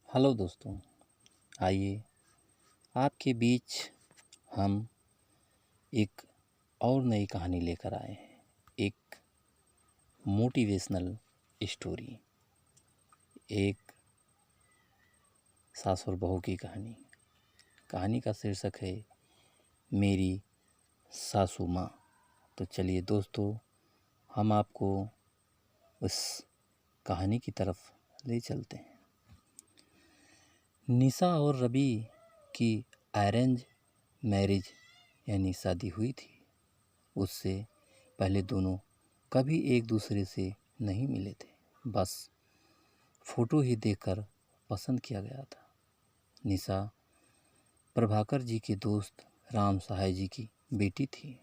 Hello दोस्तों, आइए आपके बीच हम एक और नई कहानी लेकर आए हैं। एक मोटिवेशनल स्टोरी, एक सास और बहू की कहानी। कहानी का शीर्षक है मेरी सासू माँ। तो चलिए दोस्तों, हम आपको उस कहानी की तरफ ले चलते हैं। निशा और रवि की अरेंज मैरिज यानी शादी हुई थी। उससे पहले दोनों कभी एक दूसरे से नहीं मिले थे, बस फोटो ही देखकर पसंद किया गया था। निशा प्रभाकर जी के दोस्त राम सहाय जी की बेटी थी।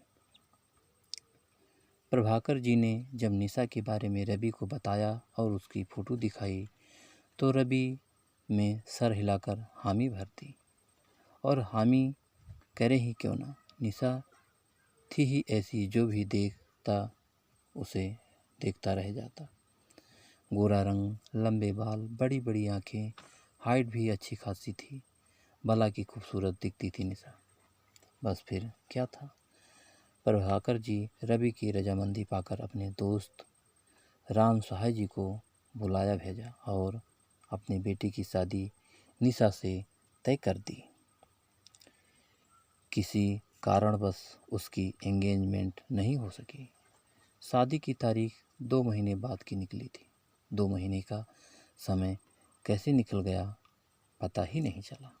प्रभाकर जी ने जब निशा के बारे में रवि को बताया और उसकी फ़ोटो दिखाई तो रवि में सर हिलाकर हामी भर दी। और हामी करे ही क्यों ना, निशा थी ही ऐसी जो भी देखता उसे देखता रह जाता। गोरा रंग, लंबे बाल, बड़ी बड़ी आँखें, हाइट भी अच्छी खासी थी। भला की खूबसूरत दिखती थी निशा। बस फिर क्या था। प्रभाकर जी रवि की रजामंदी पाकर अपने दोस्त राम सहाय जी को बुलाया भेजा और अपनी बेटी की शादी निशा से तय कर दी। किसी कारणवश उसकी एंगेजमेंट नहीं हो सकी। शादी की तारीख 2 महीने बाद की निकली थी। 2 महीने का समय कैसे निकल गया पता ही नहीं चला।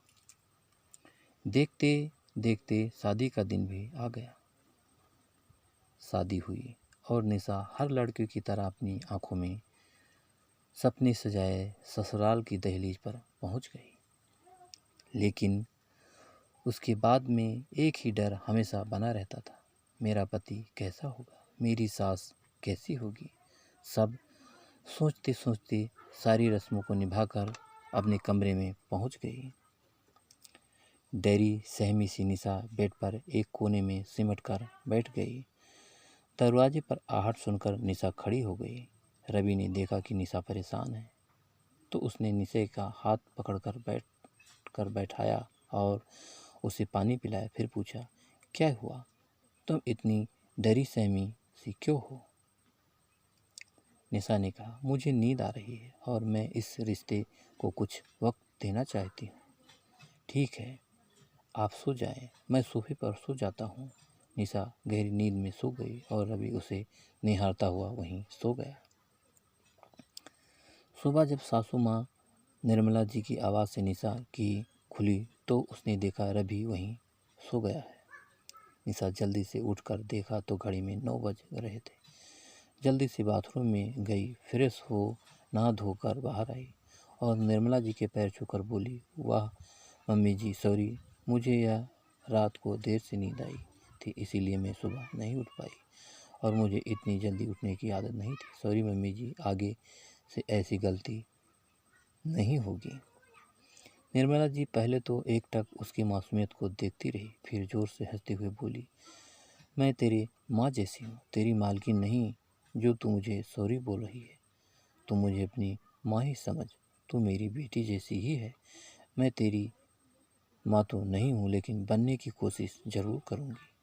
देखते देखते शादी का दिन भी आ गया। शादी हुई और निशा हर लड़की की तरह अपनी आंखों में सपने सजाए ससुराल की दहलीज पर पहुंच गई। लेकिन उसके बाद में एक ही डर हमेशा बना रहता था, मेरा पति कैसा होगा, मेरी सास कैसी होगी। सब सोचते सोचते सारी रस्मों को निभाकर अपने कमरे में पहुंच गई। डरी सहमी सी निशा बेड पर एक कोने में सिमट कर बैठ गई। दरवाजे पर आहट सुनकर निशा खड़ी हो गई। रवि ने देखा कि निशा परेशान है तो उसने निशा का हाथ पकड़कर बैठाया और उसे पानी पिलाया। फिर पूछा, क्या हुआ, तुम इतनी डरी सहमी सी क्यों हो। निशा ने कहा, मुझे नींद आ रही है और मैं इस रिश्ते को कुछ वक्त देना चाहती हूँ। ठीक है, आप सो जाएं, मैं सोफे पर सो जाता हूँ। निशा गहरी नींद में सो गई और रवि उसे निहारता हुआ वहीं सो गया। सुबह जब सासू माँ निर्मला जी की आवाज़ से निशा की खुली तो उसने देखा रवि वहीं सो गया है। निशा जल्दी से उठकर देखा तो घड़ी में 9 बज रहे थे। जल्दी से बाथरूम में गई, फ्रेश हो नहा धोकर बाहर आई और निर्मला जी के पैर छूकर बोली, वाह मम्मी जी, सॉरी, मुझे यह रात को देर से नींद आई थी इसीलिए मैं सुबह नहीं उठ पाई और मुझे इतनी जल्दी उठने की आदत नहीं थी। सॉरी मम्मी जी, आगे से ऐसी गलती नहीं होगी। निर्मला जी पहले तो एकटक उसकी मासूमियत को देखती रही, फिर जोर से हंसते हुए बोली, मैं तेरी माँ जैसी हूँ, तेरी मालकिन नहीं जो तू मुझे सॉरी बोल रही है। तू मुझे अपनी माँ ही समझ, तू मेरी बेटी जैसी ही है। मैं तेरी माँ तो नहीं हूँ लेकिन बनने की कोशिश ज़रूर करूँगी।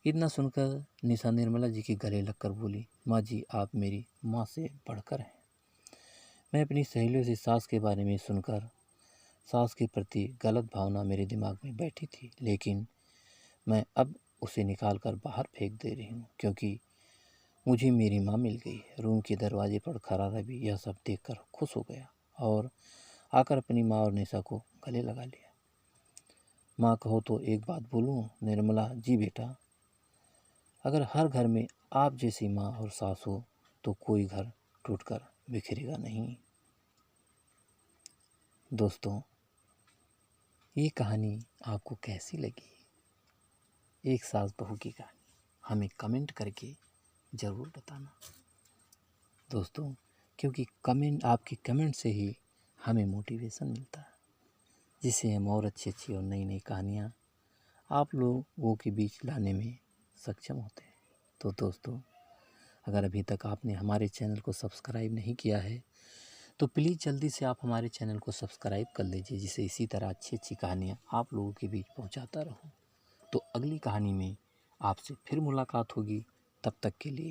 इतना सुनकर निशा निर्मला जी के गले लगकर बोली, माँ जी, आप मेरी माँ से बढ़कर हैं। मैं अपनी सहेलियों से सास के बारे में सुनकर सास के प्रति गलत भावना मेरे दिमाग में बैठी थी, लेकिन मैं अब उसे निकाल कर बाहर फेंक दे रही हूँ क्योंकि मुझे मेरी माँ मिल गई है। रूम के दरवाजे पर खड़ा रवि यह सब देखकर खुश हो गया और आकर अपनी माँ और निशा को गले लगा लिया। माँ कहो तो एक बात बोलूँ? निर्मला जी बेटा, अगर हर घर में आप जैसी माँ और सास हो तो कोई घर टूटकर बिखरेगा नहीं। दोस्तों, ये कहानी आपको कैसी लगी? एक सास बहू की कहानी हमें कमेंट करके ज़रूर बताना दोस्तों, क्योंकि आपके कमेंट से ही हमें मोटिवेशन मिलता है, जिससे हम और अच्छी अच्छी और नई नई कहानियाँ आप लोगों के बीच लाने में सक्षम होते हैं। तो दोस्तों, अगर अभी तक आपने हमारे चैनल को सब्सक्राइब नहीं किया है तो प्लीज़ जल्दी से आप हमारे चैनल को सब्सक्राइब कर लीजिए, जिससे इसी तरह अच्छी अच्छी कहानियाँ आप लोगों के बीच पहुँचाता रहूँ। तो अगली कहानी में आपसे फिर मुलाकात होगी, तब तक के लिए